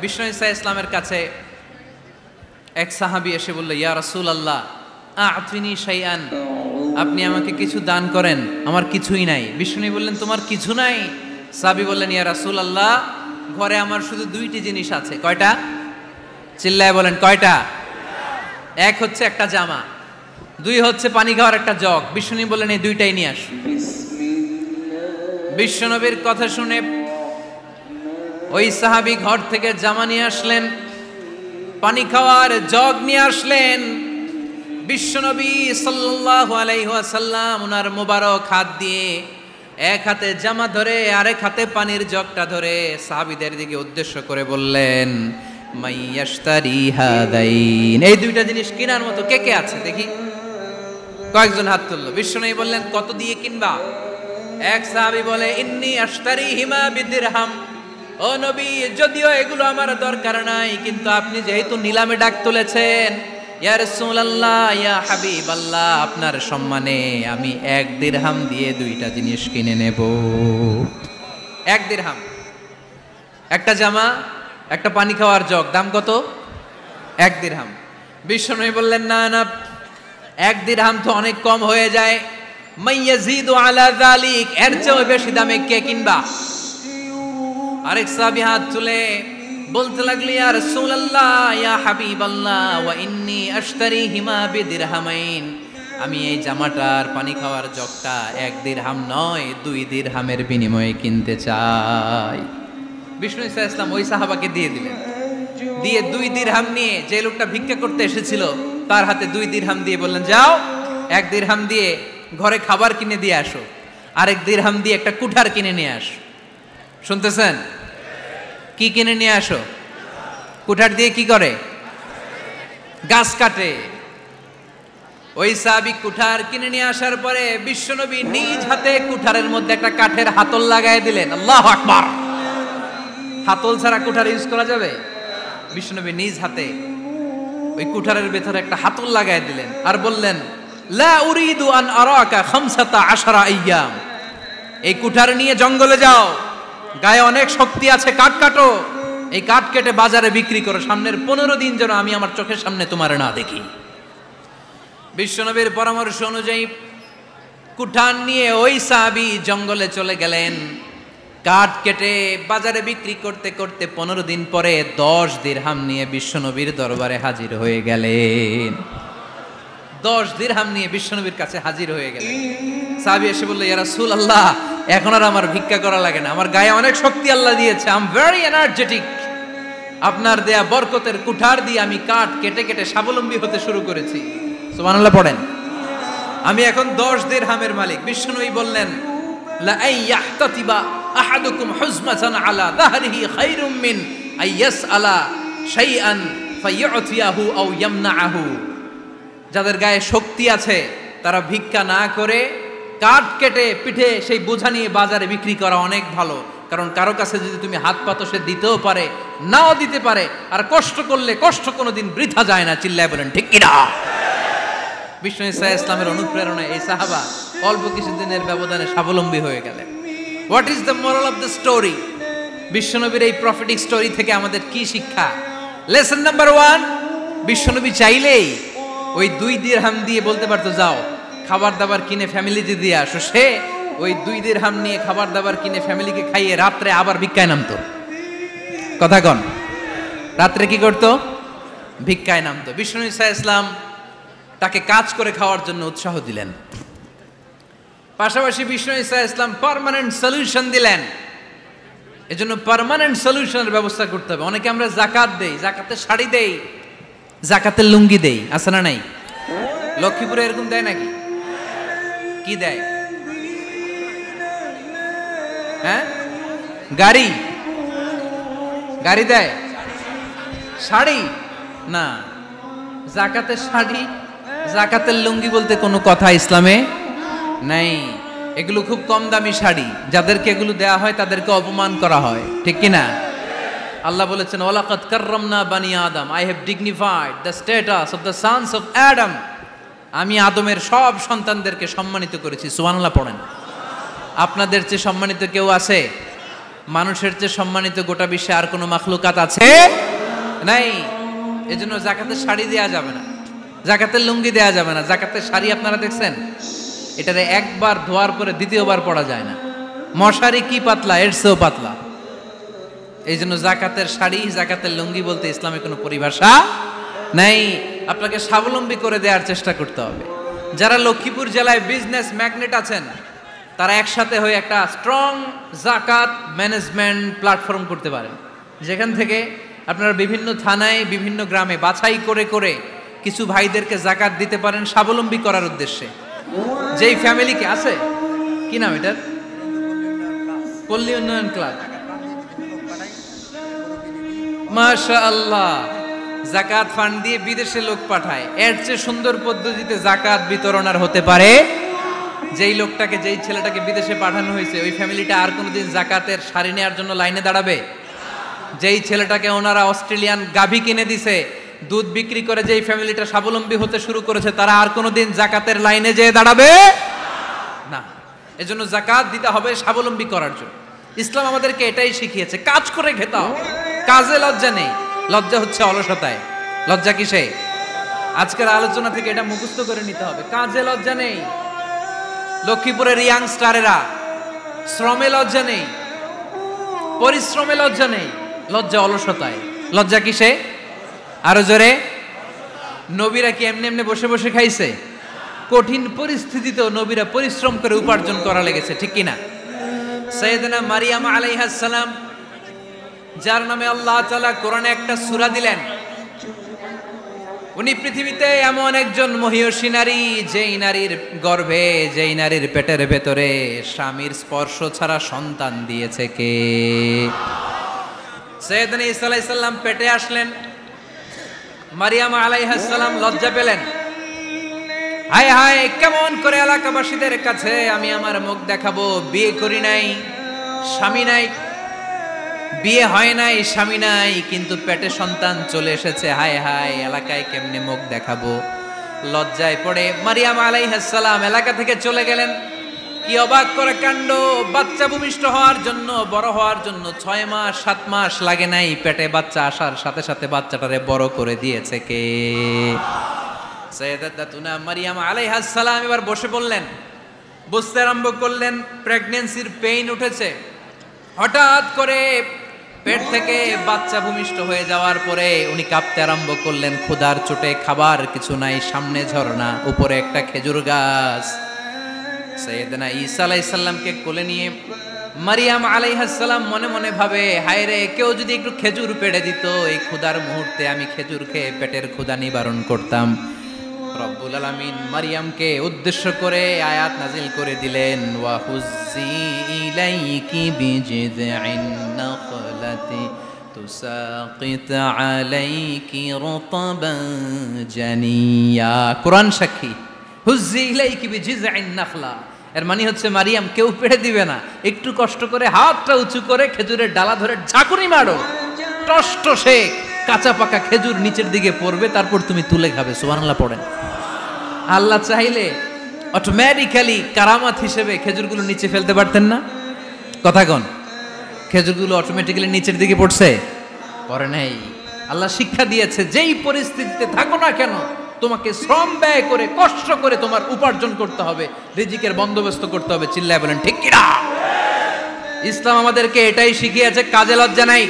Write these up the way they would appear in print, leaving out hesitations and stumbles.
বিষ্ণু ঈসা ইসলামের কাছে এক সাহাবী এসে বলল, ইয়া রাসূলুল্লাহ আ'তিনি শাইআন, আপনি আমাকে কিছু দান করেন, আমার কিছুই নাই। বিষ্ণু বললেন, তোমার কিছু নাই? সাহাবী বললেন, ইয়া রাসূলুল্লাহ ঘরে আমার শুধু দুইটি জিনিস আছে। কয়টা? চিল্লায় বলেন কয়টা? এক হচ্ছে একটা জামা, দুই হচ্ছে পানি খাওয়ার একটা জগ। বিষ্ণু বললেন, এই দুইটাই নিয়ে আস। বিশ্বনবীর কথা শুনে ওই সাহাবী ঘর থেকে জামা নিয়ে আসলেন, পানি খাওয়ার জগ নিয়ে আসলেন। বিশ্বনবী সাল্লাল্লাহু আলাইহি ওয়াসাল্লাম ওনার মোবারক হাত দিয়ে এক হাতে জামা ধরে আরেক হাতে পানির জগটা ধরে সাহাবীদের দিকে উদ্দেশ্য করে বললেন, মাইয়াশতারি হাদাইন, এই দুইটা জিনিস কেনার মতো কে কে আছে দেখি? কয়েকজন হাত তুললো। বিশ্বনবী বললেন, কত দিয়ে কিনবা? এক সাহাবী বলে, ইন্নী আশতারিহিমা বিদিরহাম, ও নবী যদিও এগুলো আমার দরকার নাই, কিন্তু আপনি যেহেতু নিলামে ডাক তুলেছেন, ইয়া রাসূলুল্লাহ ইয়া হাবিবাল্লাহ, আপনার সম্মানে আমি 1 দিরহাম দিয়ে দুইটা জিনিস কিনে নেব। 1 দিরহাম, একটা জামা, একটা পানি খাওয়ার জগ, দাম কত? 1 দিরহাম। বিশ্বনবী বললেন, না না, 1 দিরহাম তো অনেক কম হয়ে যায়, মাইয়াজিদু আলা যালিক, এর চেয়ে বেশি দামে কে কিনবা? আরেক সাহাবী হাত তুলে বলতে লাগলি, ইয়া রাসূলুল্লাহ ইয়া হাবিবাল্লাহ ওয়া ইন্নী আশতারিহিমা বিদিরহামাইন, আমি এই জামাটার পানি খাওয়ার জগটা 1 দিরহাম নয় 2 দিরহামের বিনিময়ে কিনতে চাই। বিষ্ণু ঈসা ইসলাম ওই সাহাবাকে দিয়ে দিলেন। দিয়ে 2 দিরহাম নিয়ে যে লোকটা ভিক্ষা করতে এসেছিল তার হাতে 2 দিরহাম দিয়ে বললেন, যাও 1 দিরহাম দিয়ে ঘরে খাবার কিনে দিয়ে আসো, আরেক দিরহাম দিয়ে একটা কুঠার কিনে নিয়ে আসো। শুনতেছেন? কি কিনে নিয়ে আসো? কুঠার দিয়ে কি করে? গাছ কাটে। ওই সাহাবী কুঠার কিনে নিয়ে আসার পরে বিশ্বনবী নিজ হাতে কুঠারের মধ্যে একটা কাঠের হাতল লাগাই দিলেন। আল্লাহু আকবার! হাতল ছাড়া কুঠার ইউজ করা যাবে? বিশ্বনবী নিজ হাতে ওই কুঠারের ভেতরে একটা হাতল লাগাই দিলেন আর বললেন, লা উরিদু আন আরাকা 15 আইয়াম, এই কুঠার নিয়ে জঙ্গলে যাও, গায়ে অনেক শক্তি আছে, কাঠ কাটো, এই কাঠ কেটে বাজারে বিক্রি করো, সামনের 15 দিন যেন আমি আমার চোখের সামনে তোমার না দেখি। বিশ্বনবীর পরামর্শ অনুযায়ী কুঠার নিয়ে ওই সাহাবী জঙ্গলে চলে গেলেন। কাঠ কেটে বাজারে বিক্রি করতে করতে 15 দিন পরে 10 দিরহাম নিয়ে বিশ্বনবীর দরবারে হাজির হয়ে গেলেন। 10 দিরহাম নিয়ে বিশ্বনবীর কাছে হাজির হয়ে গেলেন। সাহাবী এসে বলল, ইয়া রাসূলুল্লাহ এখন আর আমার ভিক্ষা করা লাগে না, আমার গায়ে অনেক শক্তি আল্লাহ দিয়েছে, আই এম ভেরি এনার্জেটিক, আপনার দেয়া বরকতের কুঠার দিয়ে আমি কাঠ কেটে কেটে স্বাবলম্বী হতে শুরু করেছি। সুবহানাল্লাহ পড়েন। আমি এখন 10 দিরহামের মালিক। বিশ্বনবী বললেন, লা আইয়াহতাতিবা আহাদুকুম হুজমাতান আলা যাহরিহি খায়রুম মিন আইয়াসআলা শাইআন ফায়ু'তিয়াহু আও ইয়ামনাহু, যাদের গায়ে শক্তি আছে তারা ভিক্ষা না করে কাঠ কেটে পিঠে সেই বোঝা নিয়ে বাজারে বিক্রি করা অনেক ভালো, কারণ কারো কাছে যদি তুমি হাত পাতো সে দিতেও পারে নাও দিতে পারে, আর কষ্ট করলে কষ্ট কোনোদিন বৃথা যায় না। চিল্লায় বলেন ঠিক কিনা? বিষ্ণু ঈসা ইসলামের অনুপ্রেরণায় এই সাহাবা অল্প কিছুদিনের ব্যবধানে স্বাবলম্বী হয়ে গেলেন। What is the moral of the story? বিশ্বনবীর এই প্রফেটিক স্টোরি থেকে আমাদের কি শিক্ষা? লেসন নাম্বার 1, বিশ্বনবী চাইলেই ওই 2 দিরহাম দিয়ে বলতে পারতো, যাও খাবার দাবার কিনে ফ্যামিলিতে দিয়ে আসো। সে ওই 2 দিরহাম নিয়ে খাবার দাবার কিনে ফ্যামিলিকে খাইয়ে রাত্রে আবার ভিক্ষায় নামতো। কথা কন, রাত্রে কি করতো? ভিক্ষায় নামতো। বিষ্ণু ঈসা ইসলাম তাকে কাজ করে খাওয়ার জন্য উৎসাহ দিলেন। পাশাপাশি বিষ্ণু ঈসা ইসলাম পার্মানেন্ট সলিউশন দিলেন। এজন্য পার্মানেন্ট সলিউশনের ব্যবস্থা করতে হবে। অনেকে আমরা যাকাত দেই, যাকাতের শাড়ি দেই, যাকাতের লুঙ্গি দেই, আছে না নাই? লক্ষ্মীপুরে এরকম দেয় নাকি? কি দেয়? হ্যাঁ, গাড়ি গাড়ি দেয়, শাড়ি না। যাকাতের শাড়ি, যাকাতের লুঙ্গি বলতে কোনো কথা ইসলামে নাই। এগুলো খুব কম দামি শাড়ি, যাদেরকে এগুলো দেয়া হয় তাদেরকে অপমান করা হয়, ঠিক কিনা? আল্লাহ বলেছেন, ওয়ালাকাদ কাররামনা বানি আদম, I have dignified the status of the sons of Adam, আমি আদমের সব সন্তানদেরকে সম্মানিত করেছি। সুবহানাল্লাহ পড়েন। আপনাদের চেয়ে সম্মানিত কেউ আছে? মানুষের চেয়ে সম্মানিত গোটা বিশ্বে আর কোনো মাখলুকাত আছে নাই। এজন্য যাকাতের শাড়ি দেয়া যাবে না, যাকাতের লুঙ্গি দেয়া যাবে না। যাকাতের শাড়ি আপনারা দেখছেন, এটারে একবার ধোয়ার পরে দ্বিতীয়বার পরা যায় না। মশারি কি পাতলা, এর চেয়েও পাতলা। এই জন্য জাকাতের শাড়ি, জাকাতের লুঙ্গি বলতে ইসলামে কোনো পরিভাষা নাই। আপনাকে স্বাবলম্বী করে দেওয়ার চেষ্টা করতে হবে। যারা লক্ষ্মীপুর জেলায় বিজনেস ম্যাগনেট আছেন, তারা একসাথে হয়ে একটা স্ট্রং জাকাত ম্যানেজমেন্ট প্ল্যাটফর্ম করতে পারেন, যেখান থেকে আপনারা বিভিন্ন থানায়, বিভিন্ন গ্রামে বাছাই করে করে কিছু ভাইদেরকে জাকাত দিতে পারেন স্বাবলম্বী করার উদ্দেশ্যে। যেই ফ্যামিলিকে আছে, কি নাম এটার, পল্লী উন্নয়ন ক্লাব, মাশাআল্লাহ, জাকাত ফান্ড দিয়ে বিদেশে লোক পাঠায়। এর চেয়ে সুন্দর পদ্ধতিতে জাকাত বিতরণ আর হতে পারে? যেই লোকটাকে, যেই ছেলেটাকে বিদেশে পাঠানো হয়েছে, ওই ফ্যামিলিটা আর কোনোদিন জাকাতের শাড়ি নেওয়ার জন্য লাইনে দাঁড়াবে? যেই ছেলেটাকে ওনারা অস্ট্রেলিয়ান গাভী কিনে দিছে, দুধ বিক্রি করে যেই ফ্যামিলিটা স্বাবলম্বী হতে শুরু করেছে, তারা আর কোনোদিন জাকাতের লাইনে যেয়ে দাঁড়াবে না। এজন্য জাকাত দিতে হবে স্বাবলম্বী করার জন্য। ইসলাম আমাদেরকে এটাই শিখিয়েছে, কাজ করে খেতে হবে। কাজে লজ্জা নেই, লজ্জা হচ্ছে অলসতায়। লজ্জা কিসে? আজকের আলোচনা থেকে এটা মুখস্থ করে নিতে হবে, কাজে লজ্জা নেই। লক্ষ্মীপুরের ইয়াংস্টারেরা শ্রমে লজ্জা নেই, পরিশ্রমে লজ্জা নেই, লজ্জা অলসতায়। লজ্জা কিসে? আরো জোরে। নবীরা কি এমনি এমনি বসে বসে খাইছে? কঠিন পরিস্থিতিতেও নবীরা পরিশ্রম করে উপার্জন করা লেগেছে, ঠিক কিনা? সাইয়েদনা মারিয়াম আলাইহিস সালাম, যার নামে আল্লাহ তাআলা কোরআনে একটা সূরা দিলেন, উনি পৃথিবীতে এমন একজন মহিয়সী নারী, যেই নারীর গর্ভে, যেই নারীর পেটের ভেতরে স্বামীর স্পর্শ ছাড়া সন্তান দিয়েছে কে? সাইয়েদনা ঈসা আলাইহিস সালাম পেটে আসলেন। মারিয়াম আলাইহিস সালাম লজ্জা পেলেন, হায় হায়, কেমন করে এলাকাবাসীদের কাছে আমি আমার মুখ দেখাবো? বিয়ে করি নাই, স্বামী নাই, বিয়ে হয় নাই, স্বামী নাই, কিন্তু পেটে সন্তান চলে এসেছে। হায় হায়, এলাকায় কেমনে মুখ দেখাবো? লজ্জায় পড়ে মারিয়াম আলাইহিস সালাম এলাকা থেকে চলে গেলেন। কি অবাক করে কাণ্ড! বাচ্চা ভূমিষ্ঠ হওয়ার জন্য, বড় হওয়ার জন্য 6 মাস 7 মাস লাগে নাই, পেটে বাচ্চা আসার সাথে সাথে বাচ্চাটারে বড় করে দিয়েছে কে? সাইয়েদাতুনা মারিয়াম আলাইহিস সালাম এবার বসে পড়লেন, বুঝতে আরম্ভ করলেন প্রেগন্যান্সির পেইন উঠেছে। হঠাৎ করে পেট থেকে বাচ্চা ভূমিষ্ঠ হয়ে যাওয়ার পরে উনি কাঁপতে আরম্ভ করলেন। ক্ষুধার চোটে খাবার কিছু নাই, সামনে ঝর্ণা, উপরে একটা খেজুর গাছ। সাইয়েদনা ঈসা আলাইহিস সালামকে কোলে নিয়ে মারিয়াম আলাইহিস সালাম মনে মনে ভাবে, হায় রে, কেউ যদি একটু খেজুর পেড়ে দিত, এই ক্ষুধার মুহূর্তে আমি খেজুর খেয়ে পেটের ক্ষুধা নিবারণ করতাম। রব্বুল আলামিন মারিয়ামকে উদ্দেশ্য করে আয়াত নাজিল করে দিলেন, ওয়া হুজ্জি ইলাইকি বিজিযিন নাখলাতি তুসাকিত আলাইকি রতবান জানিয়া। কোরআন সাক্ষী, হুজ্জি ইলাইকি বিজিযিন নাখলা, এর মানে হচ্ছে মারিয়াম, কেউ পেড়ে দিবে না, একটু কষ্ট করে হাতটা উঁচু করে খেজুরের ডালা ধরে ঝাঁকুনি মারো, টসটসে কাঁচা পাকা খেজুর নিচের দিকে পড়বে, তারপর তুমি তুলে খাবে। সুবহানাল্লাহ পড়েন। আল্লাহ চাইলে অটোমেটিক্যালি কারামাত হিসেবে খেজুরগুলো নিচে ফেলতে পারতেন না? কথা কোন? খেজুরগুলো অটোমেটিক্যালি নিচের দিকে পড়ছে? পড়ে নাই। আল্লাহ শিক্ষা দিয়েছে, যেই পরিস্থিতিতে থাকো না কেন, তোমাকে শ্রম ব্যয় করে, কষ্ট করে তোমার উপার্জন করতে হবে, রিজিকের বন্দোবস্ত করতে হবে। চিল্লায় বলেন ঠিক কিনা? ইসলাম আমাদেরকে এটাই শিখিয়েছে, কাজে লজ্জা নাই।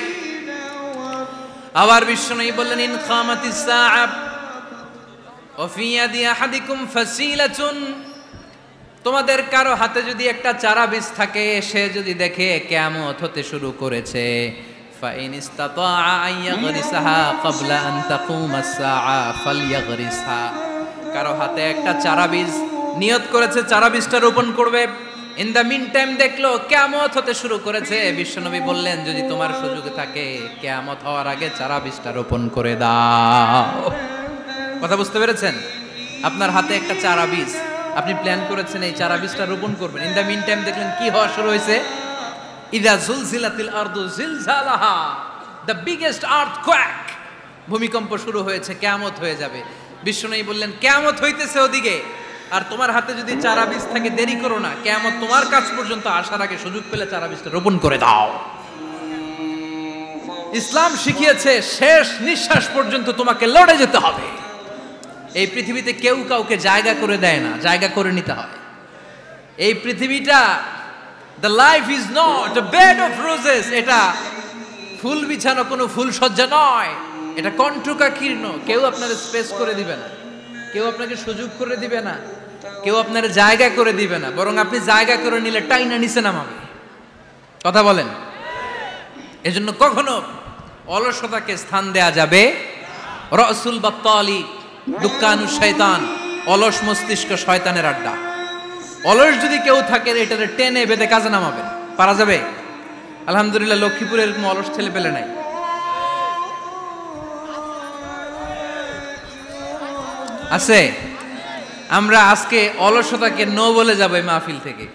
আবার বিশ্বনবী বললেন, ইন খামাতিস সাআ ওয়া ফি ইয়াদি আহাদিকুম ফাসিলাতুন, তোমাদের কারো হাতে যদি একটা চারা বীজ থাকে, সে যদি দেখে কিয়ামত হতে শুরু করেছে, ফাইন ইসতাতাআ আন ইয়াগরিসাহা ক্বাবলা আন তাকুমাস সাআ ফালইয়াগরিসহা, কারো হাতে একটা চারা বীজ নিয়ত করেছে, চারা বীজটা রোপণ করবে, ইন দ্য মিন টাইম দেখলো কিয়ামত হতে শুরু করেছে, বিশ্বনবী বললেন, যদি তোমার সুযোগ থাকে কিয়ামত হওয়ার আগে চারা বীজটা রোপণ করে দাও। কথা বুঝতে পেরেছেন? আপনার হাতে একটা চারা বীজ, আপনি প্ল্যান করেছেন এই চারা বীজটা রোপণ করবেন, ইন দ্য মিন টাইম দেখলেন কি হওয়া শুরু হয়েছে, ইযা জুলজিলাতিল আরদু জিলজালাহা, দ্য বিগেস্ট আর্থকোয়েক, ভূমিকম্প শুরু হয়েছে, কিয়ামত হয়ে যাবে। বিশ্বনবী বললেন, কিয়ামত হইতেছে ওদিকে, আর তোমার হাতে যদি চারা বীজ থাকে, দেরি করো না, কিয়ামত তোমার কাছ পর্যন্ত আসার আগে সুযোগ পেলে চারা বীজটা রোপণ করে দাও। ইসলাম শিখিয়েছে শেষ নিঃশ্বাস পর্যন্ত তোমাকে লড়ে যেতে হবে। এই পৃথিবীতে কেউ কাউকে জায়গা করে দেয় না, জায়গা করে নিতে হয়। এই পৃথিবীটা, the life is not a bed of roses, এটা ফুল বিছানো কোনো ফুল সজ্জা নয়, এটা কণ্টকাকীর্ণ। কেউ আপনার স্পেস করে দিবে না, কেউ আপনাকে সুযোগ করে দিবে না, কেউ আপনার জায়গা করে দিবে না, বরং আপনি জায়গা করে নিলে টাইনা নিচে নামাবে। কথা বলেন। এজন্য কখনো অলসতাকে স্থান দেয়া যাবে। রসুল বাত্তালি দুক্কানু শয়তান, অলস মস্তিষ্ক শয়তানের আড্ডা। অলস যদি কেউ থাকে এটারে টেনে বেঁধে কাজে নামাবেন, পারা যাবে? আলহামদুলিল্লাহ লক্ষ্মীপুরে এরকম অলস ছেলে পেলে নাই। আছে? আমরা আজকে অলসতাকে নো বলে যাবো এই মাহফিল থেকে।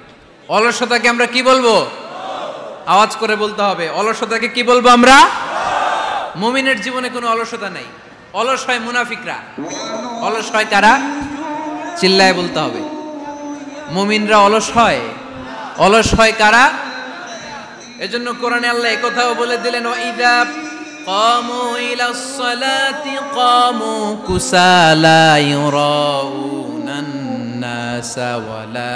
অলসতাকে আমরা কি বলবো? আওয়াজ করে বলতে হবে। অলসতাকে কি বলবো আমরা? মুমিনের জীবনে কোনো অলসতা নাই। অলস হয় মুনাফিকরা। অলস হয় কারা? চিল্লায় বলতে হবে। মুমিনরা অলস হয়? অলস হয় কারা? এজন্য কোরআনে আল্লাহ একথাও বলে দিলেন, ওয়াইদা কামু ইলাস সালাতি কামু কুসালা ইউরাউনান নাসা ওয়ালা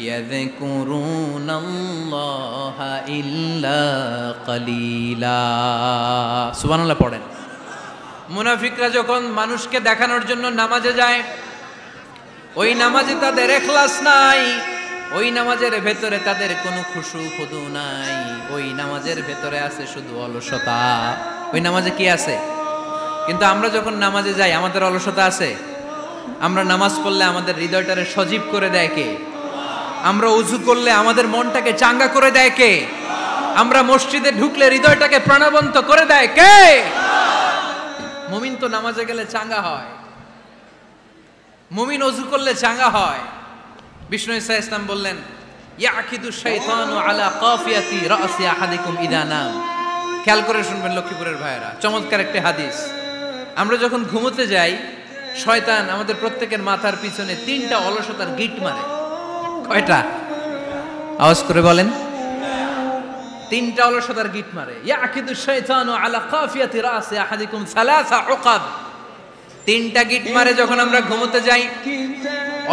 ইয়াযকুরুনাল্লাহা ইল্লা কালিলা। সুবহানাল্লাহ পড়েন। মুনাফিকরা যখন মানুষকে দেখানোর জন্য নামাজে যায়, ওই নামাজে তাদের ইখলাস নাই, ওই নামাজের ভেতরে তাদের কোনো খুশু খুদু নাই, ওই নামাজের ভেতরে আছে শুধু অলসতা। ওই নামাজে কি আছে? কিন্তু আমরা যখন নামাজে যাই আমাদের অলসতা আছে? আমরা নামাজ পড়লে আমাদের হৃদয়টারে সজীব করে দেয় কে? আমরা উযু করলে আমাদের মনটাকে চাঙ্গা করে দেয় কে? আমরা মসজিদে ঢুকলে হৃদয়টাকে প্রাণবন্ত করে দেয় কে? মুমিন তো নামাজে গেলে চাঙ্গা হয়, মুমিন উযু করলে চাঙ্গা হয়। বিষ্ণু ঈসা ইসলাম বললেন, ইয়াকিদু শাইতানু আলা কাফিয়াতি রাসি আহাদিকুম ইদা নাম। খেয়াল করে শুনবেন লক্ষ্মীপুরের ভাইয়েরা, চমৎকার একটা হাদিস। আমরা যখন ঘুমোতে যাই, শয়তান আমাদের প্রত্যেকের মাথার পিছনে 3টা অলসতার গিট মারে। কয়টা? আওয়াজ করে বলেন। 3টা অলসতার গিট মারে। ইয়াকিদু শাইতানু আলা কাফিয়াতি রাসি আহাদিকুম সালাসা উকাব। 3টা গিট মারে যখন আমরা ঘুমোতে যাই।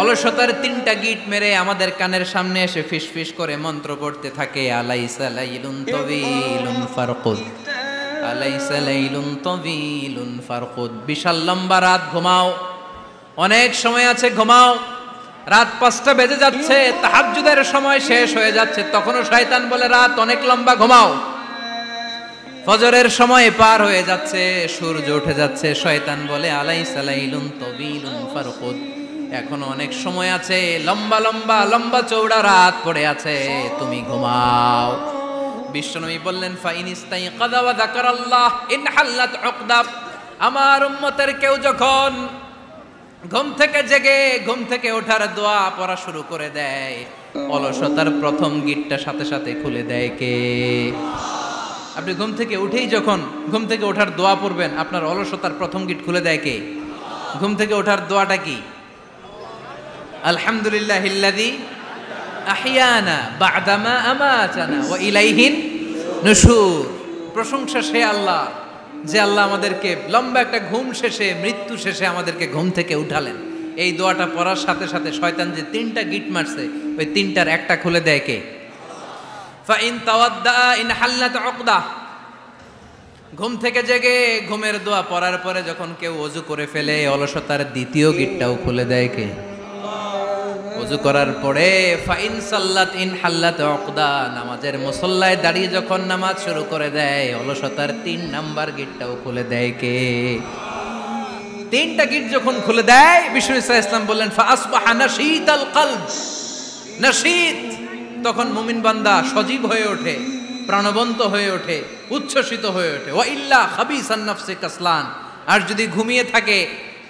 অলসতার 3টা গিট মেরে আমাদের কানের সামনে এসে ফিসফিস করে মন্ত্র পড়তে থাকে, আলাইসা লাইলুন তাওয়িলুন ফারকুদ, আলাইসা লাইলুন তাওয়িলুন ফারকুদ। বিশাল লম্বা রাত, ঘুমাও। অনেক সময় আছে, ঘুমাও। রাত 5টা বেজে যাচ্ছে, তাহাজ্জুদের সময় শেষ হয়ে যাচ্ছে, তখনও শয়তান বলে রাত অনেক লম্বা, ঘুমাও। ফজরের সময় পার হয়ে যাচ্ছে, সূর্য উঠে যাচ্ছে, শয়তান বলে আলাইসা লাইলুন তাওয়িলুন ফারকুদ, এখনো অনেক সময় আছে, লম্বা লম্বা লম্বা চৌড়া রাত পড়ে আছে, তুমি ঘুমাও। বিশ্বনবী বললেন, ফাইনিস্তাইকাযা ওয়া যাকারাল্লাহ ইনহাল্লাত উকদা। আমার উম্মতের কেউ যখন ঘুম থেকে জেগে ঘুম থেকে ওঠার দোয়া পড়া শুরু করে দেয়, অলসতার প্রথম গিটটা সাথে সাথে খুলে দেয় কে? আপনি ঘুম থেকে উঠেই যখন ঘুম থেকে ওঠার দোয়া পড়বেন, আপনার অলসতার প্রথম গিট খুলে দেয় কে? ঘুম থেকে ওঠার দোয়াটা কি? আলহামদুলিল্লাহিল্লাযী আহইয়ানা বা'দামা আমাতানা ওয়া ইলাইহিন নুশুর। প্রশংসা সে আল্লাহ, যে আল্লাহ আমাদেরকে লম্বা একটা ঘুম শেষে, মৃত্যু শেষে আমাদেরকে ঘুম থেকে উঠালেন। এই দোয়াটা পড়ার সাথে সাথে শয়তান যে 3টা গিট মারছে, ওই 3টার একটা খুলে দেয় কে? Fine তাওয়াদ্দা in হাল্লাত উকদা। ঘুম থেকে জেগে ঘুমের দোয়া পড়ার পরে যখন কেউ ওযু করে ফেলে, অলসতার দ্বিতীয় গিটটাও খুলে দেয় কে? ওযু করার পরে ফাইন সাল্লাত ইন হাল্লাত উকদা, নামাজের মুসল্লায় দাঁড়িয়ে যখন নামাজ শুরু করে দেয়, অলসতার 3 নাম্বার গিটটাও খুলে দেয় কে? 3টা গিট যখন খুলে দেয়, বিষ্ণু ঈসা ইসলাম বললেন, ফাআসবাহা নাশীতাল কলব। নাশীত, তখন মুমিন বান্দা সজীব হয়ে ওঠে, প্রাণবন্ত হয়ে ওঠে, উচ্ছ্বসিত হয়ে ওঠে। ওয়া ইল্লা খাবিসান নাফসি কাসলান। আর যদি ঘুমিয়ে থাকে,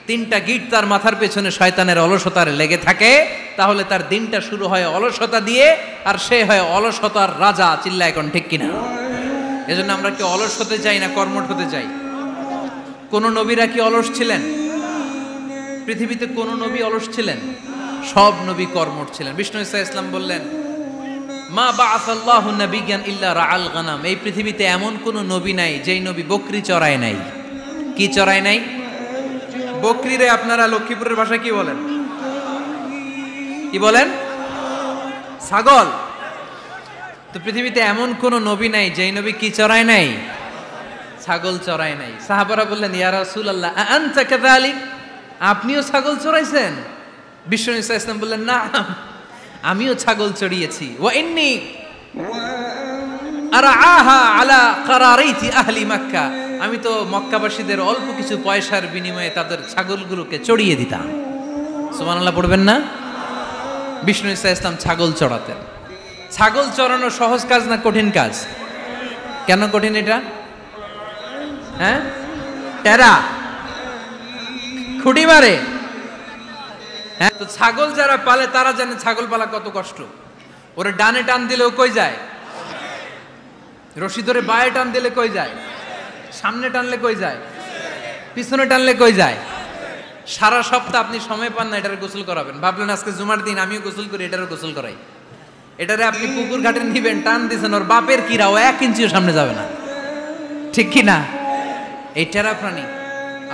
3টা গিট তার মাথার পেছনে শয়তানের অলসতার লেগে থাকে, তাহলে তার দিনটা শুরু হয় অলসতা দিয়ে, আর সে হয় অলসতার রাজা। চিল্লা এখন ঠিক কিনা? এজন্য আমরা কি অলস হতে চাই না কর্মঠ হতে চাই? কোন নবীরা কি অলস ছিলেন? পৃথিবীতে কোন নবী অলস ছিলেন? সব নবী কর্মঠ ছিলেন। বিষ্ণু ঈসা ইসলাম বললেন, মা বাআসাল্লাহু নাবিয়্যান ইল্লা রাআল গানাম, এই পৃথিবীতে এমন কোন নবী নাই যেই নবী বকরি চড়ায় নাই। কি চড়ায় নাই? বকরিরে আপনারা লক্ষ্মীপুরের ভাষায় কি বলেন? কি বলেন? ছাগল। তো পৃথিবীতে এমন কোন নবী নাই যেই নবী কি চড়ায় নাই? ছাগল চড়ায় নাই। সাহাবারা বললেন, ইয়া রাসূলুল্লাহ আনতা কাযালিক, আপনিও ছাগল চড়াইছেন? বিশ্বনবী সাল্লাল্লাহু আলাইহি ওয়াসাল্লাম বললেন, না, আমিও ছাগল চড়িয়েছি। ওয়া ইন্নী আরআহা আলা কারারাইতি আহলি মক্কা, আমি তো মক্কাবাসীদের অল্প কিছু পয়সার বিনিময়ে তাদের ছাগলগুলোকে চড়িয়ে দিতাম। সুবহানাল্লাহ পড়বেন না? বিষ্ণু ঈসা ইসলাম ছাগল চড়াতেন। ছাগল চড়ানো সহজ কাজ না কঠিন কাজ? কেন কঠিন এটা? হ্যাঁ, টেরা খুঁটি মারে। হ্যাঁ, তো ছাগল যারা পালে তারা জানে ছাগল পালা কত কষ্ট। ওরে ডানে টান দিলেও কই যায়, রশি ধরে বায়ে টান দিলে কই যায়, সামনে টানলে কই যায়, পিছনে টানলে কই যায়। সারা সপ্তাহ আপনি সময় পান না এটারে গোসল করাবেন। ভাবলেন আজকে জুমার দিন আমিও গোসল করি, এটারও গোসল করাই। এটারে আপনি পুকুর ঘাটে নিবেন, টান দিছেন, ওর বাপের কিরা ও 1 ইঞ্চিও সামনে যাবে না। ঠিক কি না? এই টেরা প্রাণী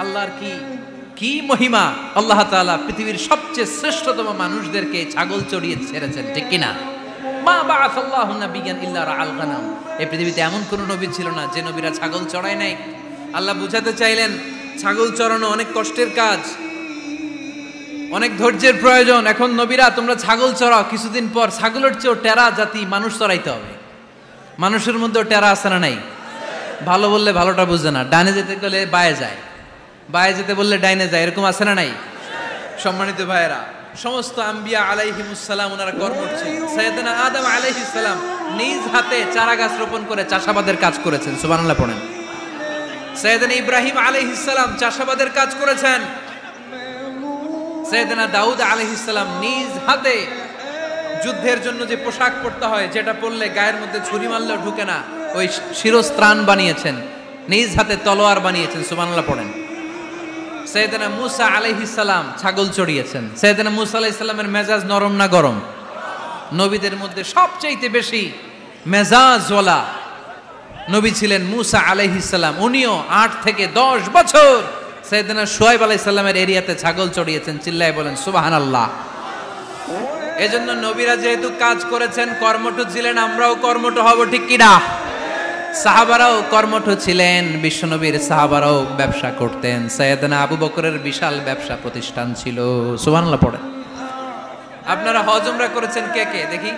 আল্লাহর কি মহিমা। আল্লাহ তাআলা পৃথিবীর সবচেয়ে শ্রেষ্ঠতম মানুষদেরকে ছাগল চড়িয়ে ছেড়েছেন। ঠিক কি না? মা বাআসাল্লাহু নাবিয়্যান ইল্লা রাআল গানাম, এই পৃথিবীতে এমন কোন নবী ছিল না যে নবীরা ছাগল চড়ায় নাই। আল্লাহ বুঝাতে চাইলেন ছাগল চড়ানো অনেক কষ্টের কাজ, অনেক ধৈর্যের প্রয়োজন। এখন নবীরা তোমরা ছাগল চড়াও, কিছুদিন পর ছাগলের চেয়েও টেরা জাতি মানুষ চড়াইতে হবে। মানুষের মধ্যেও টেরা আছে না নাই? ভালো বললে ভালোটা বুঝে না, ডানে যেতে গেলে বায়ে যায়, বায়ে যেতে বললে ডাইনে যায়, এরকম আছে না নাই? সম্মানিত ভাইয়েরা, সমস্ত আম্বিয়া আলাইহিমুস সালাম ওনারা কর্মঠ ছিলেন। সাইয়েদনা আদম আলাইহিস সালাম নিজ হাতে চারা গাছ রোপণ করে চাষাবাদের কাজ করেছেন। সুবহানাল্লাহ পড়েন। সাইয়েদনা ইব্রাহিম আলাইহিস সালাম চাষাবাদের কাজ করেছেন। সাইয়েদনা দাউদ আলাইহিস সালাম নিজ হাতে যুদ্ধের জন্য যে পোশাক পরতে হয়, যেটা পরলে গায়ের মধ্যে ছুরি মারলেও ঢুকে না, ওই শিরস্ত্রাণ বানিয়েছেন, নিজ হাতে তলোয়ার বানিয়েছেন। সুবহানাল্লাহ পড়েন। সাইয়েদনা মূসা আলাইহিস সালাম ছাগল চড়িয়েছেন। সাইয়েদনা মূসা আলাইহিস সালামের মেজাজ নরম না গরম? নবীদের মধ্যে সবচেয়ে বেশি মেজাজওয়ালা নবী ছিলেন মূসা আলাইহিস সালাম। উনিও 8 থেকে 10 বছর সাইয়েদনা শুআয়ব আলাইহিস সালামের এরিয়াতে ছাগল চড়িয়েছেন। চিল্লায় বলেন সুবহানাল্লাহ। এজন্য নবীরা যেহেতু কাজ করেছেন, কর্মঠ ছিলেন, আমরাও কর্মঠ হব। ঠিক কি না? সাহাবারাও কর্মঠ ছিলেন, বিশ্বনবীর সাহাবারাও ব্যবসা করতেন। সাইয়েদনা আবু বকরের বিশাল ব্যবসা প্রতিষ্ঠান ছিল। সুবহানাল্লাহ পড়েন। আপনারা হজ উমরা করেছেন কে কে দেখি?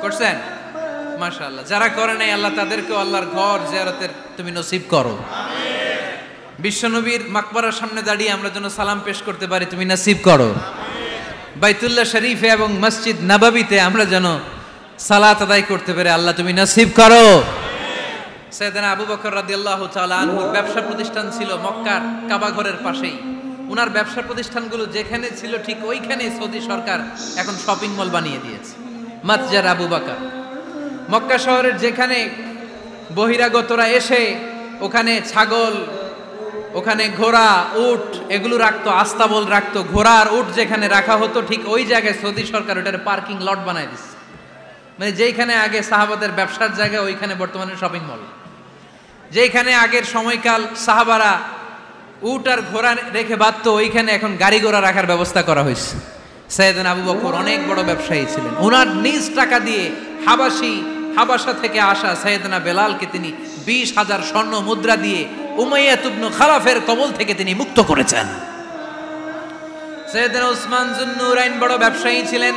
করছেন? মাশাআল্লাহ। যারা করে নাই আল্লাহ তাদেরকেও আল্লাহর ঘর জিয়ারতের তুমি নসিব করো। বিশ্বনবীর মাকবারার সামনে দাঁড়িয়ে আমরা যেন সালাম পেশ করতে পারি, তুমি নসিব করো। বাইতুল্লাহ শরীফে এবং মসজিদ নববীতে আমরা যেন সালাত আদায় করতে পারে, আল্লাহ তুমি নসিব করো। সাইয়েদনা আবু বকর রাদিয়াল্লাহু তাআলা আনহুর ব্যবসা প্রতিষ্ঠান ছিল মক্কার কাবা ঘরের পাশেই। উনার ব্যবসা প্রতিষ্ঠানগুলো যেখানে ছিল ঠিক ওইখানে সৌদি সরকার এখন শপিং মল বানিয়ে দিয়েছে, মাতজার আবু বকর। মক্কা শহরের যেখানে বহিরাগতরা এসে ওখানে ছাগল, ওখানে ঘোড়া, উট এগুলো রাখতো, আস্তাবল রাখতো, ঘোড়া আর উট যেখানে রাখা হতো ঠিক ওই জায়গায় সৌদি সরকার ওটার পার্কিং লট বানায় দিচ্ছে। মানে যেখানে আগে সাহাবাদের ব্যবসার জায়গা ওইখানে বর্তমানে শপিং মল। যেখানে আগের সময়কাল সাহাবারা উট আর ঘোড়া রেখে বাঁধতো, ওইখানে এখন গাড়ি ঘোড়া রাখার ব্যবস্থা করা হয়েছে। সাইয়েদনা আবু বকর অনেক বড় ব্যবসায়ী ছিলেন। ওনার নিজ টাকা দিয়ে হাবাসা থেকে আসা সাইয়েদনা বেলালকে তিনি 20,000 স্বর্ণ মুদ্রা দিয়ে উমাইয়া ইবনে খালাফের কবল থেকে তিনি মুক্ত করেছেন। সাইয়েদনা উসমান যুন্নুরাইন বড় ব্যবসায়ী ছিলেন।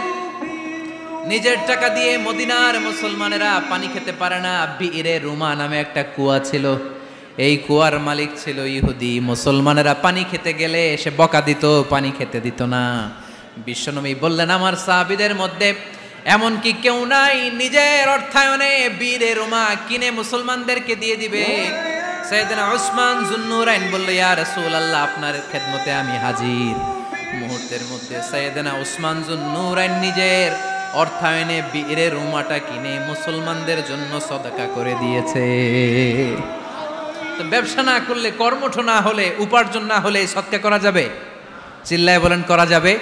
নিজের টাকা দিয়ে মদিনার মুসলমানেরা পানি খেতে পারে না, বিইরে রুমা নামে একটা কুয়া ছিল, এই কুয়ার মালিক ছিল ইহুদি। মুসলমানেরা পানি খেতে গেলে এসে বকা দিত, পানি খেতে দিত না। বিশ্বনবী বললেন, আমার সাহাবীদের মধ্যে এমন কি কেউ নাই নিজের অর্থায়নে বিইরে রুমা কিনে মুসলমানদেরকে দিয়ে দিবে? সাইয়েদনা উসমান যুন্নুরাইন বলল, ইয়া রাসূলুল্লাহ, আপনার খেদমতে আমি হাজির। মুহূর্তের মধ্যে সাইয়েদনা উসমান যুন্নুরাইন নিজের অর্থায়নে বিইরে রুমাটা কিনে মুসলমানদের জন্য সদকা করে দিয়েছে। তো ব্যবসা না করলে, কর্মঠ না হলে, উপার্জন না হলে সদকা করা যাবে? চিল্লায় বলেন করা যাবে?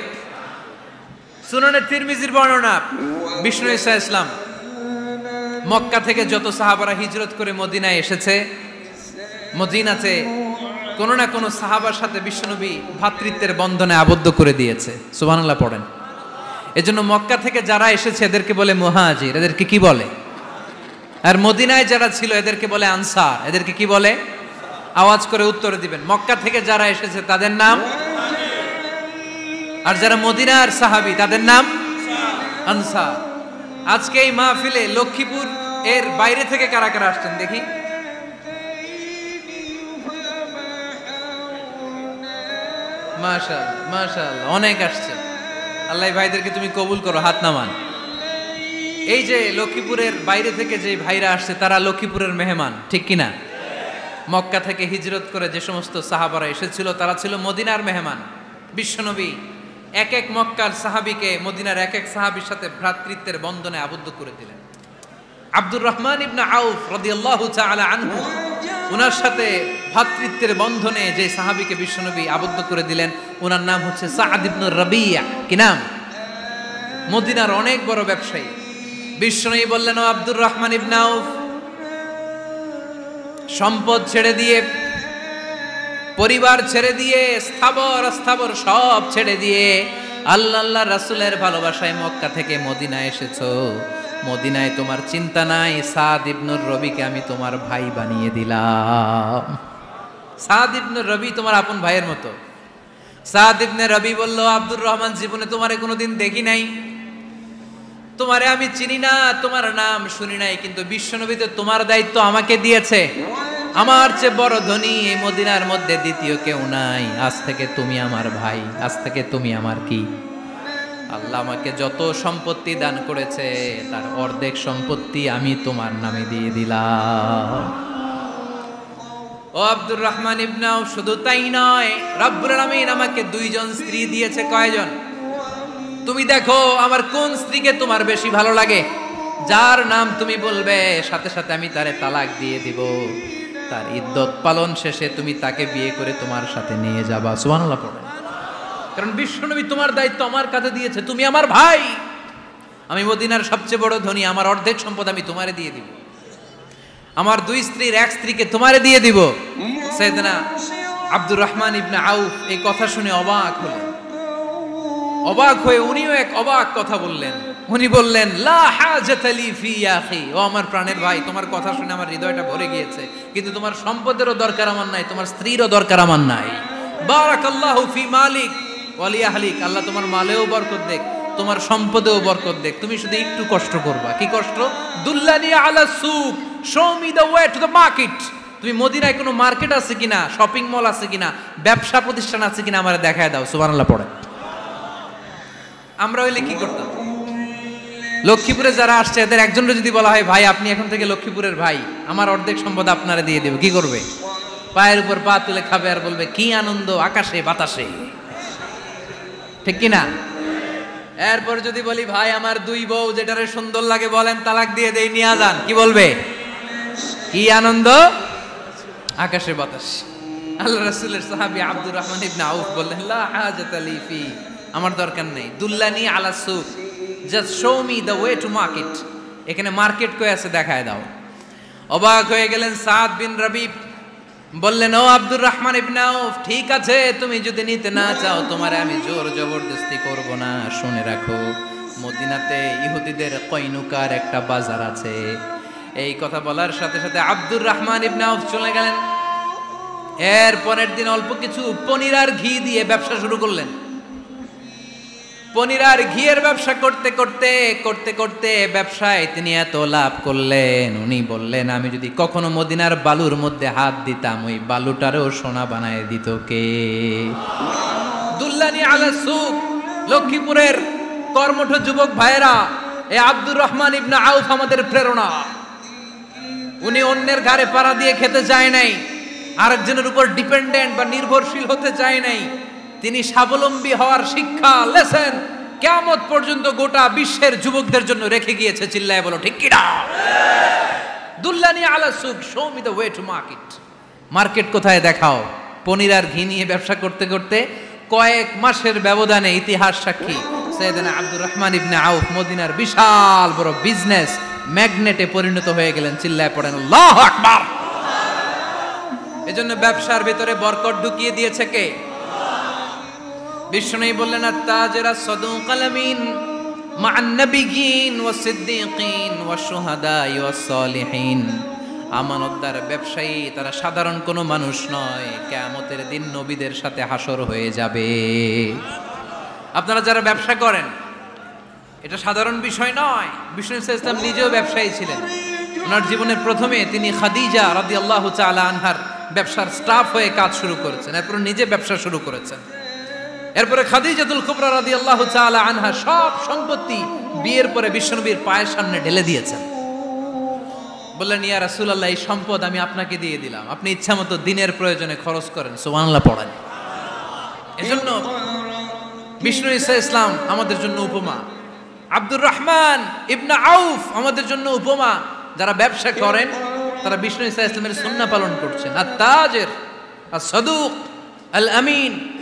সুনানে তিরমিজির বর্ণনা, বিষ্ণু ঈসা ইসলাম মক্কা থেকে যত সাহাবারা হিজরত করে মদিনায় এসেছে, মদিনাতে কোনো না কোনো সাহাবার সাথে বিশ্বনবী ভ্রাতৃত্বের বন্ধনে আবদ্ধ করে দিয়েছে। সুবহানাল্লাহ পড়েন। এজন্য মক্কা থেকে যারা এসেছে এদেরকে বলে মুহাজির, এদেরকে কি বলে? আর মদিনায় যারা ছিল এদেরকে বলে আনসার, এদেরকে কি বলে? আওয়াজ করে উত্তর দিবেন। মক্কা থেকে যারা এসেছে তাদের নাম, আর যারা মদিনার সাহাবী তাদের নাম আনসার। আজকে এই মাহফিলে লক্ষ্মীপুর এর বাইরে থেকে কারা কারা আসছেন দেখি? মাশাআল্লাহ মাশাআল্লাহ, অনেক আসছে। আল্লাহ ভাইদেরকে তুমি কবুল করো, হাত নামান। এই যে লক্ষ্মীপুরের বাইরে থেকে যে ভাইরা আসছে তারা লক্ষ্মীপুরের মেহমান, ঠিক কিনা? মক্কা থেকে হিজরত করে যে সমস্ত সাহাবারা এসেছিল তারা ছিল মদিনার মেহমান। বিশ্বনবী এক এক মক্কার সাহাবীকে মদিনার এক এক সাহাবীর সাথে ভ্রাতৃত্বের বন্ধনে আবদ্ধ করে দিলেন। আব্দুর রহমান ইবনে আউফ রাদিয়াল্লাহু তাআলা আনহু, ওনার সাথে ভ্রাতৃত্বের বন্ধনে যে সাহাবীকে বিশ্বনবী আবদ্ধ করে দিলেন ওনার নাম হচ্ছে সাদ ইবনে রাবিয়া। কি নাম? মদিনার অনেক বড় ব্যবসায়ী। বিশ্বনবী বললেন, ও আব্দুর রহমান ইবনে আউফ, সম্পদ ছেড়ে দিয়ে, পরিবার ছেড়ে দিয়ে, স্থাবর অস্থাবর সব ছেড়ে দিয়ে আল্লাহ রাসূলের ভালোবাসায় মক্কা থেকে মদিনায় এসেছো। মদিনায় তোমার চিন্তা নাই, সাদ ইবনে রবিকে আমি তোমার ভাই বানিয়ে দিলাম। সাদ ইবনে রবি তোমার আপন ভাইয়ের মতো। সাদ ইবনে রবি বলল, আব্দুর রহমান, জীবনে তোমারে কোনোদিন দেখি নাই, তোমারে আমি চিনি না, তোমার নাম শুনি নাই, কিন্তু বিশ্বনবী তো তোমার দায়িত্ব আমাকে দিয়েছে। আমার চেয়ে বড় ধনী এই মদিনার মধ্যে দ্বিতীয় কেউ নাই। আজ থেকে তুমি আমার ভাই, আজ থেকে তুমি আমার কি? আল্লাহ আমাকে যত সম্পত্তি দান করেছে তার অর্ধেক সম্পত্তি আমি তোমার নামে দিয়ে দিলাম। ও আব্দুর রহমান ইবনে আউফ, শুধু তাই নয়, রব্বুল আলামিন আমাকে দুইজন স্ত্রী দিয়েছে। কয়জন? তুমি দেখো আমার কোন স্ত্রীকে তোমার বেশি ভালো লাগে, যার নাম তুমি বলবে সাথে সাথে আমি তারে তালাক দিয়ে দিব। তার ইদ্যত পালন শেষে তুমি তাকে বিয়ে করে তোমার সাথে নিয়ে যাবা। সুবহানাল্লাহ পড়ে। কারণ বিশ্বনবী তোমার দায়িত্ব আমার কাছে দিয়েছে, তুমি আমার ভাই, আমি মদিনার সবচেয়ে বড় ধনী, আমার অর্ধেক সম্পদ আমি তোমারে দিয়ে দিব। আমার দুই স্ত্রীর এক স্ত্রীকে তোমারে দিয়ে দিব। সাইয়েদনা আব্দুর রহমান ইবনে আউফ এই কথা শুনে অবাক হলেন। অবাক হয়ে উনিও এক অবাক কথা বললেন। উনি বললেন, লা হাজাতা লি ফি ইয়া আখি, ও আমার প্রাণের ভাই, তোমার কথা শুনে আমার হৃদয়টা ভরে গিয়েছে, কিন্তু তোমার সম্পদেরও দরকার আমার নাই, তোমার স্ত্রীরও দরকার আমার নাই। বারাকাল্লাহু ফি মালিক ওয়া লি আহলিক, আল্লাহ তোমার মালেও বরকত দেখ, তোমার সম্পদেও বরকত দেখ। তুমি শুধু একটু কষ্ট করবা। কি কষ্ট? দুল্লানি আলা সুক, show me the way to the market. তুমি মদিনায় কোনো মার্কেট আছে কিনা, শপিং মল আছে কিনা, ব্যবসা প্রতিষ্ঠান আছে কিনা আমারে দেখায় দাও। সুবহানাল্লাহ পড়ে। আমরা হইলে কি করতাম? লক্ষ্মীপুরে যারা আসছে এদের একজনের যদি বলা হয়, ভাই আপনি এখন থেকে লক্ষ্মীপুরের ভাই, আমার অর্ধেক সম্পদ আপনারা দিয়ে দেব, কি করবে? পায়ের উপর পা তুলে খাবে আর বলবে, কি আনন্দ আকাশে বাতাসে, ঠিক কিনা? এরপর যদি বলি, ভাই আমার দুই বউ, যেটারে সুন্দর লাগে বলেন তালাক দিয়ে দেই, নিয়ে যান, কি বলবে? কি আনন্দ আকাশে বাতাস। আল্লাহ রাসূলের সাহাবী আব্দুর রহমান ইবনে আউফ বললেন, লা হাজাতা লি ফি, আমার দরকার নেই। দুল্লানি আলা সুক, just show me the way to market. এখানে মার্কেট কই আছে দেখায় দাও। অবাক হয়ে গেলেন সাদ বিন রবি, বললেন, ও আব্দুর রহমান ইবনে আউফ, ঠিক আছে, তুমি যদি নিতে না চাও তোমারে আমি জোর জবরদস্তি করব না। শুনে রাখো, মদিনাতে ইহুদিদের কয়নুকার একটা বাজার আছে। এই কথা বলার সাথে সাথে আব্দুর রহমান ইবনে আউফ চলে গেলেন। এর পরের দিন অল্প কিছু পনির আর ঘি দিয়ে ব্যবসা শুরু করলেন। পনির আর ঘিয়ের ব্যবসা করতে করতে করতে করতে ব্যবসায় তিনি এত লাভ করলেন, উনি বললেন, আমি যদি কখনো মদিনার বালুর মধ্যে হাত দিতাম ওই বালুটারও সোনা বানায় দিত কে? দুল্লানি আলা সুক, লক্ষ্মীপুরের কর্মঠ যুবক ভাইয়েরা, এই আব্দুর রহমান ইবনে আউফ আমাদের প্রেরণা। উনি অন্যের ঘাড়ে পাড়া দিয়ে খেতে চায় নাই, আরেকজনের উপর ডিপেন্ডেন্ট বা নির্ভরশীল হতে চায় নাই। তিনি স্বাবলম্বী হওয়ার শিক্ষা, লেসন কিয়ামত পর্যন্ত গোটা বিশ্বের যুবকদের জন্য রেখে গিয়েছে। চিল্লায় বলো ঠিক কিনা? দুল্লানি আলা সুক, show me the way to market. Market কোথায় দেখাও। পনির আর ঘি নিয়ে ব্যবসা করতে করতে কয়েক মাসের ব্যবধানে ইতিহাস সাক্ষী সাইয়েদনা আব্দুর রহমান ইবনে আউফ মদিনার বিশাল বড় বিজনেস ম্যাগনেটে পরিণত হয়ে গেলেন। চিল্লায় পড়েন আল্লাহু আকবার। এজন্য ব্যবসার ভিতরে বরকত ঢুকিয়ে দিয়েছে কে? বিষ্ণুই বললেন আত-তাজিরা সাদুকাল আমিন মা'আন নাবিয়্যিন ওয়াস সিদ্দীকিন ওয়াস শুহাদা'i ওয়াস সালিহিন। আমানতদার ব্যবসায়ী তারা সাধারণ কোনো মানুষ নয়, কিয়ামতের দিন নবীদের সাথে হাসর হয়ে যাবে। আপনারা যারা ব্যবসা করেন, এটা সাধারণ বিষয় নয়। বিষ্ণু ইসলাম নিজেও ব্যবসায়ী ছিলেন। ওনার জীবনের প্রথমে তিনি খাদিজা রাদিয়াল্লাহু তাআলা আনহার ব্যবসার স্টাফ হয়ে কাজ শুরু করেছেন, এরপর নিজে ব্যবসা শুরু করেছেন। এরপরে খাদিজাতুল কুবরা রাদিয়াল্লাহু তাআলা আনহা সব সম্পত্তি বিয়ের পরে বিশ্বনবীর পায়ের সামনে ঢেলে দিয়েছেন। বললেন, ইয়া রাসূলুল্লাহ, এই সম্পদ আমি আপনাকে দিয়ে দিলাম, আপনি ইচ্ছামতো দিনের প্রয়োজনে খরচ করেন। সুবহানাল্লাহ পড়েন। এজন্য বিষ্ণু ইসলাম আমাদের জন্য উপমা, আব্দুর রহমান ইবনে আউফ আমাদের জন্য উপমা। যারা ব্যবসা করেন তারা বিষ্ণু ইসলামের সুন্নাহ পালন করছেন। আত-তাজির আস-সাদুক আল আমিন।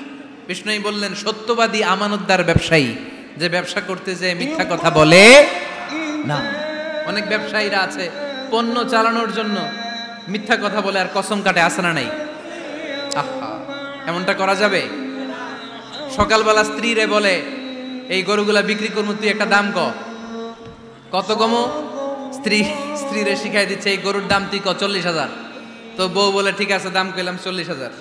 বিষ্ণুই বললেন, সত্যবাদী আমানতদার ব্যবসায়ী, যে ব্যবসা করতে যে মিথ্যা কথা বলে না। অনেক ব্যবসায়ীরা আছে পণ্য চালানোর জন্য মিথ্যা কথা বলে আর কসম কাটে, আছে না নাই? আহা, এমনটা করা যাবে? সকালবেলা স্ত্রীরে বলে, এই গরুগুলা বিক্রি করবো, তুই একটা দাম কত কমো? স্ত্রীরে শিখাই দিচ্ছে, এই গরুর দাম তুই 40,000। তো বউ বলে, ঠিক আছে, দাম কইলাম 40,000।